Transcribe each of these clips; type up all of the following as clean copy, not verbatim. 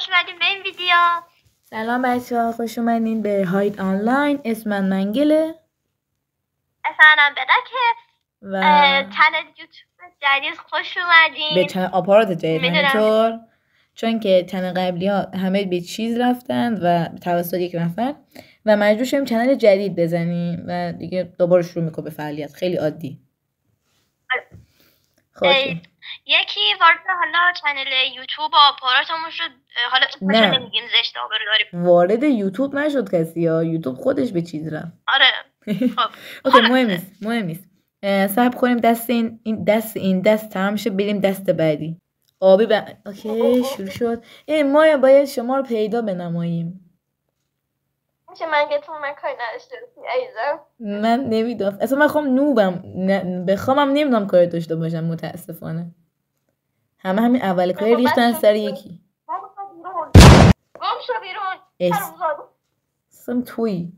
خوش اومدین به این ویدیو. سلام بچه‌ها، خوش اومدین به هاید آنلاین. اسم من منگله. اسمم بدکه و چنل یوتیوب جدید خوش اومدین. به چنل آپارات جدید میدونم. همینطور، چون که چنل قبلی ها همه به چیز رفتن و توسط یک نفر و مجبور شدیم چنل جدید بزنیم و دیگه دوباره شروع میکنه به فعالیت. خیلی عادی. خوشی یکی وارد حالا چنل یوتیوب آپاراتمون شد، حالا اسمش نه. نمیگیم زشت آبرو داریم. وارد یوتیوب نشد کسی ها، یوتیوب خودش به چیز رفت. آره خب اوکی، مهم نیست. صبر کنیم دست این دست تمام شه، بریم دست بعدی. آبی اوکی شروع شد. ما باید شما رو پیدا بنماییم. میشه منگتون من کاری نداشته باشی عزیزم؟ من نمیدونم اصلا، من خواهم نوبم بخوامم نمیدونم کاری داشته باشم. متاسفانه همین اول کاری ریختن سر یکی. گم شو بیرون. اسم توی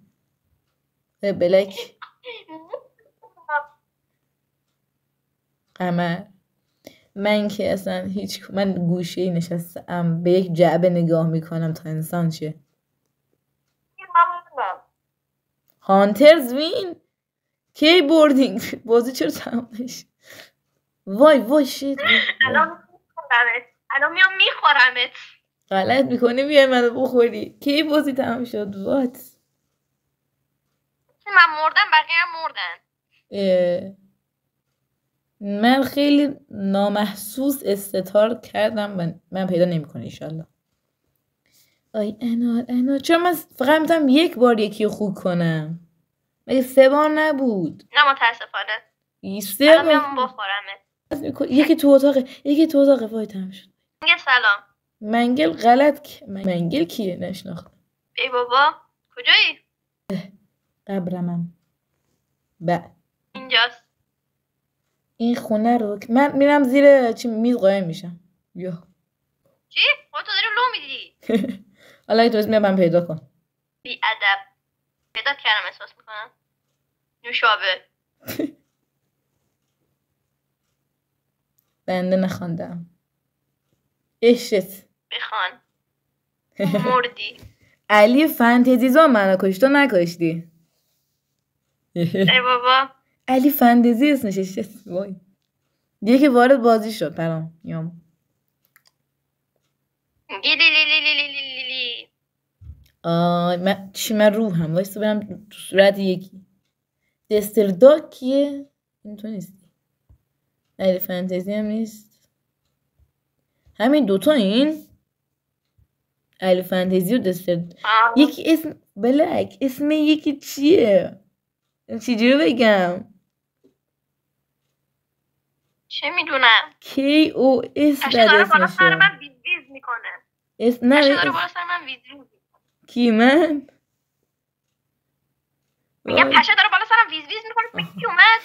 بلک قمر. من که اصلا من گوشه نشستم به یک جعبه نگاه میکنم تا انسان شه. هانترز وین. کی بردینگ بازی چرا تمام نشد؟ وای شیت. الان میام میخورمت. غلط میکنی بیای منو بخوری. کی بازی تمام شد؟ وات من مردم بقیه هم مردن. من خیلی نامحسوس استتار کردم و من پیدا نمیکنه ایشالله. آی انار چرا من فقط میتونم یک بار یکی رو خوک کنم؟ مگه 3 بار نبود؟ نه متاسفانه. 3 بار میام بخورمت. یکی تو اتاقه. وای تمام شد. منگل سلام. منگل غلط منگل کیه؟ نشناختم. ای بابا کجایی؟ قبرمم. اینجاست. این خونه رو من میرم زیر میز قایم میشم. یا چی؟ خودتو داری لو میدی. حالا تو اسم من پیدا کن. بی ادب. پیدا کردم احساس میکنم. نوشابه. بنده نخواندم. اشت بخوان. مردی. علی فانتزیزا منو کشت، تو نکشتی. ای بابا علی فانتزی اسمش اشت. وای دیگه که وارد بازی شد پرام یام. لیلیلیلیلیلیلی. من روحم وایسا برم تو صورت یکی. دستر داک کیه؟ این تو نیستی. علی فانتزی هم نیست. همین دوتا این علی فانتزی و دستر. یکی اسم بلک، اسم یکی چیه؟ چجوری بگم؟ چه میدونم. KOS داره بالا اسمشه. سر من ویز ویز میکنه. نه داره بالا سر من ویز ویز میکنه. کی من؟ میگم پشه داره بالا سرم ویز ویز میکنه. کی اومد؟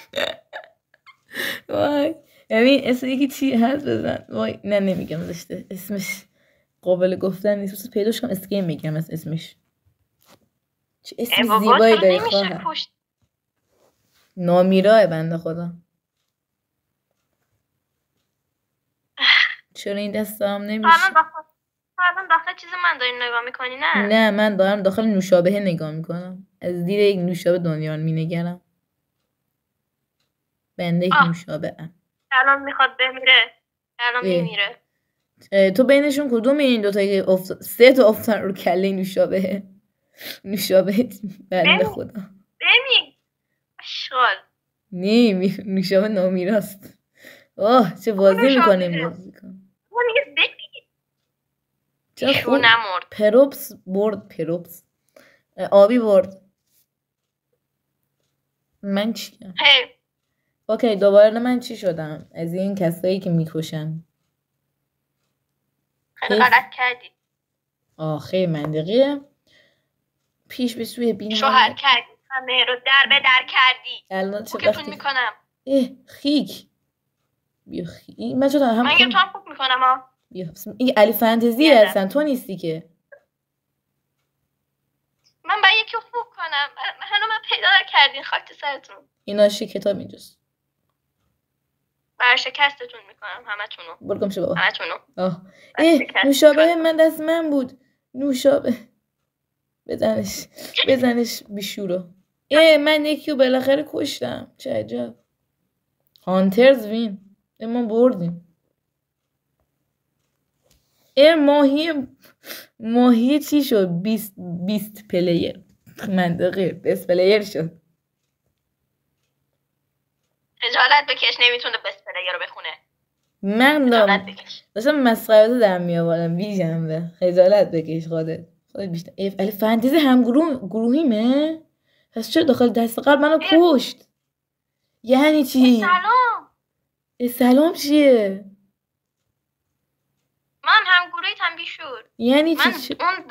وای ببین اسم یکی چی هست بزن. وای نه نمیگم زشته. اسمش قابل گفتن نیست. بس پیداش کنم اسکیم میگم از اسمش. چه اسم زیبایی داری خواهر. نامیراه بنده خدا. چرا این دستم نمیشه؟ الان داخل چیز من داری نگاه میکنی نه؟ نه من دارم داخل نوشابه نگاه میکنم. از دید یک نوشابه دنیا رو مینگرم. بنده یک نوشابه ام. الان میخواد بمیره. الان میمیره. تو بینشون کدوم این دوتا که 3 تا افتن رو کله نوشابه بنده خدا. بمی اشغال نوشابه نامیراست. چه بازی میکنیم بازی کن. چه خوب نمرد. پروپس برد. آبی برد. من چی کنم؟ اوکی دوباره من چی شدم؟ از این کسایی که میکشن. خیلی غلط کردی. خیلی منطقیه. پیش به سوی بینایی شوهر کردی. همه رو در به در کردی. الان چه وقتی میکنم. خیک من چطور هم من تو هم خوب میکنم این علی فانتزی هستن، تو نیستی که. من باید یکی خوب کنم. هنو من پیدا نکردین خاک سرتون. اینا کتاب اینجاست. برشکستتون میکنم همتونو. برو گم شو بابا. همتونو. آه نوشابه من دست من بود. نوشابه بزنش بیشورو. من یکیو بالاخره کشتم. چه عجب. هانترز وین. ما بردیم. ماهی چی شد؟ 20 پلیر. منطقه 20 پلیر شد. خجالت بکش نمیتونه بست پلیر رو بخونه. من داشتم مسخره در می آوردم بی جنبه. خجالت بکش خودت بیشتر. علی فانتزی هم گروهیمه. پس چرا داخل دست قبل منو کشت؟ یعنی چی؟ سلام چیه؟ من هم گروهیت هم بیشور. یعنی من چی؟ اون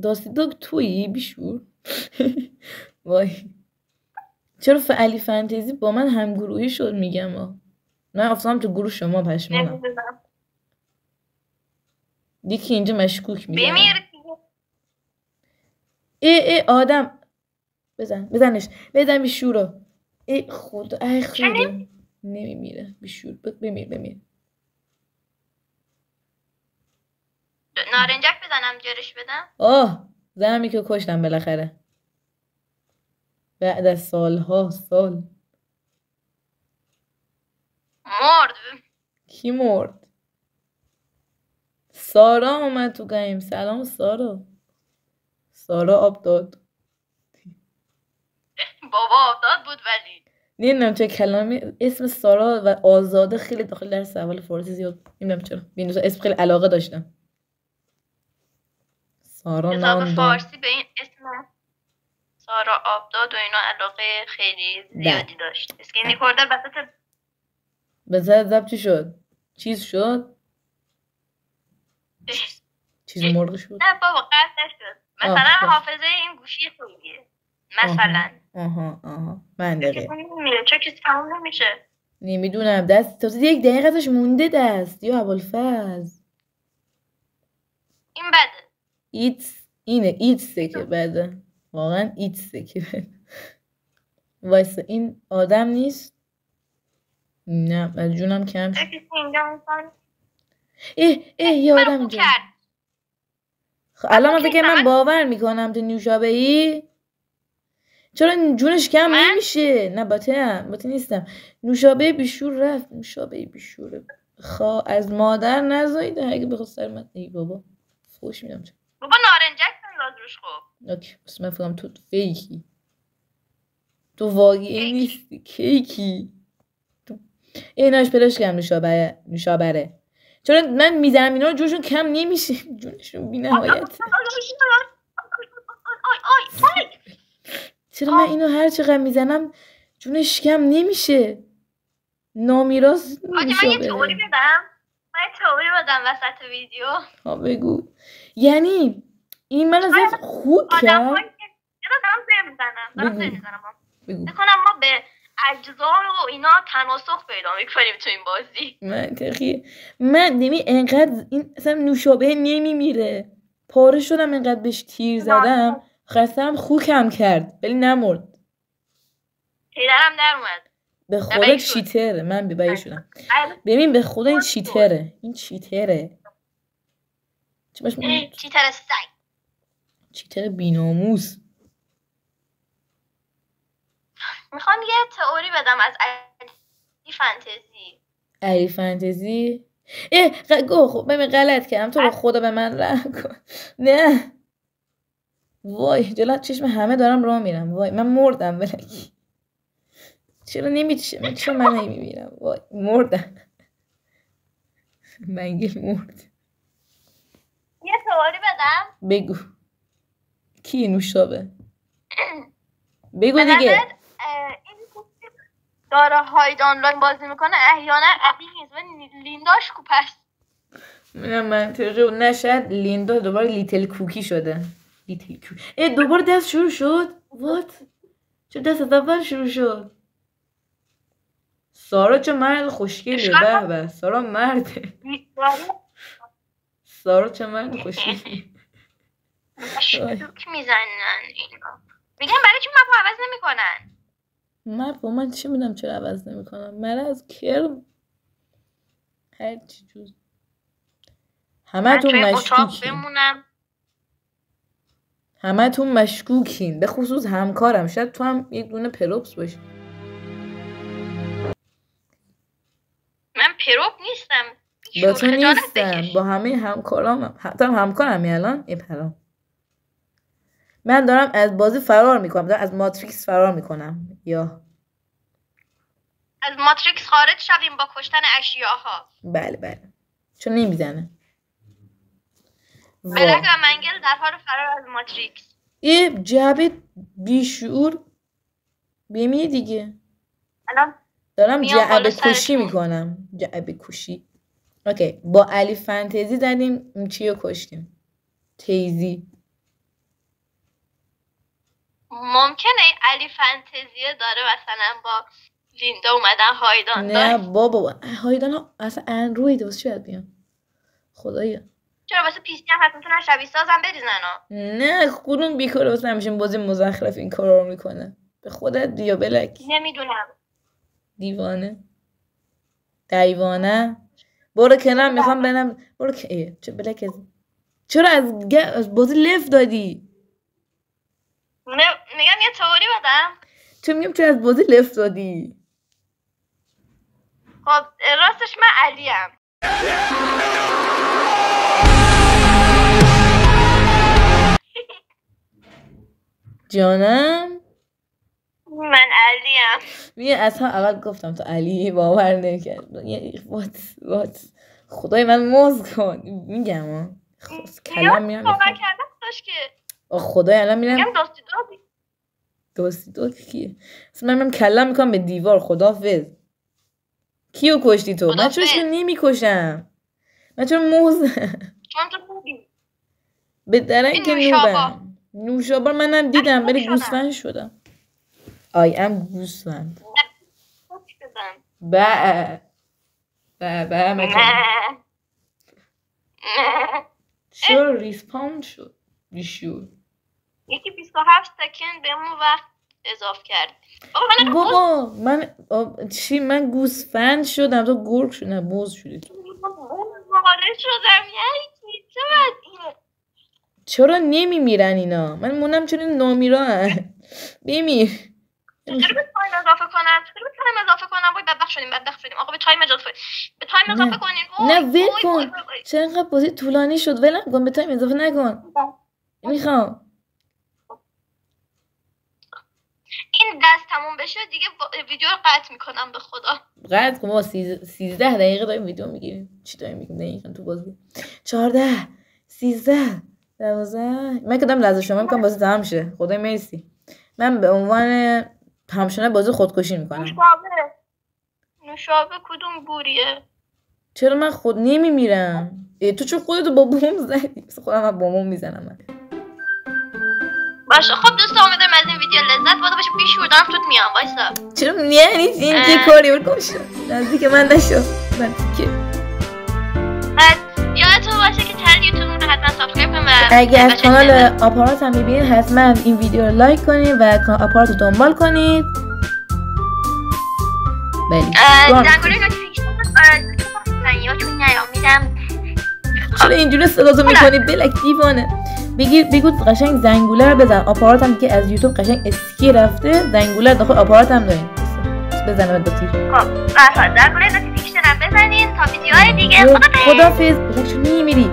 داستی داگ تویی بیشور؟ وای چرا علی فانتزی با من هم گروهی شد میگم من افتادم تو گروه شما پشمام. دیگه اینجا مشکوک میگم. بمیر. آدم بزنش بیشورو. خدا نمیمیره بیشور. بمیر. نارنجک بزنم جرش بدم. زنمی که کشتم بالاخره بعد از سال مرد. کی مرد؟ سارا اومد تو گیم. سلام سارا آب داد. بابا آب داد بود ولی نمیدونم چه کلامی. اسم سارا و آزاده خیلی داخل در سوال فارسی زیاد نمیدونم چرا به این اسم خیلی علاقه داشتم. سارا کتاب فارسی به این اسم سارا آبداد و اینا علاقه خیلی زیادی داشت. اسکرین ریکوردر بذار ضبط چی شد؟ چیز شد؟ چیز مرغ شد؟ نه بابا قطع شد. مثلا حافظه این گوشی خوبیه مثلا. منطقه. چه کسی تموم نمیشه؟ نمیدونم تازه 1 دقیقه ازش مونده دست. یا ابوالفضل این بده. ایتسه که بده. واقعا ایتسه که بده. وایسا این آدم نیست. نه از جونم کم شد. یه آدم اینجا. الان من فکر من باور میکنم تو نوشابه‌ای. چرا جونش کم نمیشه؟ نه باطه نیستم. نوشابه بیشور رفت. نوشابه بیشوره از مادر نزایده. اگه بخواد سر من ای بابا فوش میدم. بابا نارنجک بنداز روش. خب اوکی بس من فکرم تو فیکی. تو واقعی نیستی. کیکی ایناش پیداش کم نوشابره. چرا من میزنم اینا جونشون کم نمیشه. جونشون بی نهایت. چرا من اینو هر چقدر میزنم جونش کم نمیشه. نامیراس نوشابره. من یه تئوری بدم وسط ویدیو. بگو. یعنی این من از خوب کرد. دارم میزنم. بکنم ما به اجزا و اینا تناسخ پیدا میکنیم تو این بازی. منطقیه. من انقدر این اصلا نوشابه نمیمیره. پاره شدم انقدر بهش تیر زدم. خستم خوکم کرد ولی نمرد. پیدرم در اومد. به خدا چیتره. من بیبایی شدم. ببین به خدا این چیتره. چیتر سگ. چیتر بیناموس. میخوام یه تئوری بدم از علی فانتزی. خب ببین غلط کردم. تو رو خدا به من رحم کن. نه وای جلو چشم همه دارم راه میرم. وای من مردم بلکی. چرا نمیشه؟ چرا من نمیمیرم؟ وای مردم. منگل مرد. یه تئوری بدم. بگو. کی نوشابه؟ بگو دیگه. داره هاید آنلاین بازی میکنه احیانا علی نیست و لینداش کوپ است. من تجربه نشد. لیندا دوباره لیتل کوکی شده. دوباره دست شروع شد. وات؟ چه دست از اول شروع شد؟ سارا چه مرد خوشگله. به به سارا مرده. سارا چه مرد خوشگله. شوک میزنن اینا. میگم برای چی مپو عوض نمیکنن؟ من چی میدونم چرا عوض نمیکنم. مرض کرم هر چی جوز. همه تون مشکوکین، به خصوص همکارم. شاید تو هم یک دونه پروپس باشی. من پروپ نیستم. با تو نیستم، با همه همکارام. حتی همکارم الان پرام. من دارم از بازی فرار میکنم، دارم از ماتریکس فرار میکنم. یا از ماتریکس خارج شویم با کشتن اشیاها. بله چون نمیزنه. بلک و منگل در حال فرار از ماتریکس. یه جعبه بیشعور بمیه دیگه. الان دارم جعبه کشی میکنم. جعبه کشی. اوکی، با علی فانتزی زدیم. چیو کشتیم؟ تیزی. ممکنه علی فانتزیه داره مثلا با لیندا اومدن هایدان. نه بابا، هایدان ها اصلا اندروید واسه چی باید بیان؟ خدایا چرا واسه پیسی هم هست میتونن شبیه سازم بریزن ها؟ نه کدوم بیکاره واسه همیشه بازی مزخرف این کارا رو میکنه. به خودت بیا بلک. نمیدونم. دیوانه برو کنار. میخوام ببینم. برو که چه بلک چرا از بازی لف دادی؟ میگم یه تئوری بدم. چه میگم چرا از بازی لف دادی؟ خب راستش من علیم. جانم من علیم. میگه اصلا اول گفتم تو علی باور نکرد. وات خدای من موز کن. میگم کلم میرم باور کردم داشت که خدای الان میرم. میگم داستی داد کیه؟ اصلا من کلم میکنم به دیوار. خدافظ. کیو کشتی تو؟ من چرا نمیکشم؟ من چرا موز چون تو بودی به درنگ نوبم. نوشابار منم دیدم ولی گوسفند شدم. I am گوسفند. به چرا ریسپاند شد؟ بیشور یکی 27 سکند بهمون وقت اضافه کرد. بابا من گوسفند شدم. تو گرگ شدی. نه بوز شدی. مقاله شدم. یعنی چرا نمیمیرن اینا؟ من مونم چرا نامیران بمیر. چرا به تایم اضافه کنم؟ وای بدبخت شدیم. آقا به تایم اضافه کنیم. نه ول کن. چرا اینقدر بازی طولانی شد؟ ولم کن. به تایم اضافه نکن. میخوام این دست تموم بشه دیگه ویدیو رو قطع میکنم. به خدا قطع کن. ما 13 دقیقه داریم ویدیو میگیریم. چی داریم میگیم دقیقا تو بازی؟ 14 13 12. من کدام لحظه شما میکنم بازی تمام شه. خدای مرسی. من به عنوان همشونه بازی خودکشی میکنم. نوشابه کدوم گوریه؟ چرا من خود نمیمیرم؟ تو چون خودتو با بوم زدی؟ خودم با بوم میزنم من. باشه خب دوستا امیدوارم از این ویدیو لذت برده باشید. بیشور دارم توت میام. وایسا. چرا یعنی این چه کاری بود؟ نزدیک من نشو. نزدیک. یادتون باشه که چنل یوتیوب رو حتما سابسکرایب کنید و اگه از کانال آپارات هم میبینید حتما این ویدیو رو لایک کنید و آپارات رو دنبال کنید. زنگوله نوتیفیکیشن یا چون نیامیدم. چرا اینجوری صداتو میکنی بلک دیوانه؟ بگو قشنگ زنگوله رو بزن. آپارات هم که از یوتیوب قشنگ اسکی رفته. زنگوله داخل آپارات هم داریم. بزنه با تیر. خب زنگوله نوتیفیکیشن هم بزنید تا ویدیوهای دیگه. خدافظ. بلک چون نمیری؟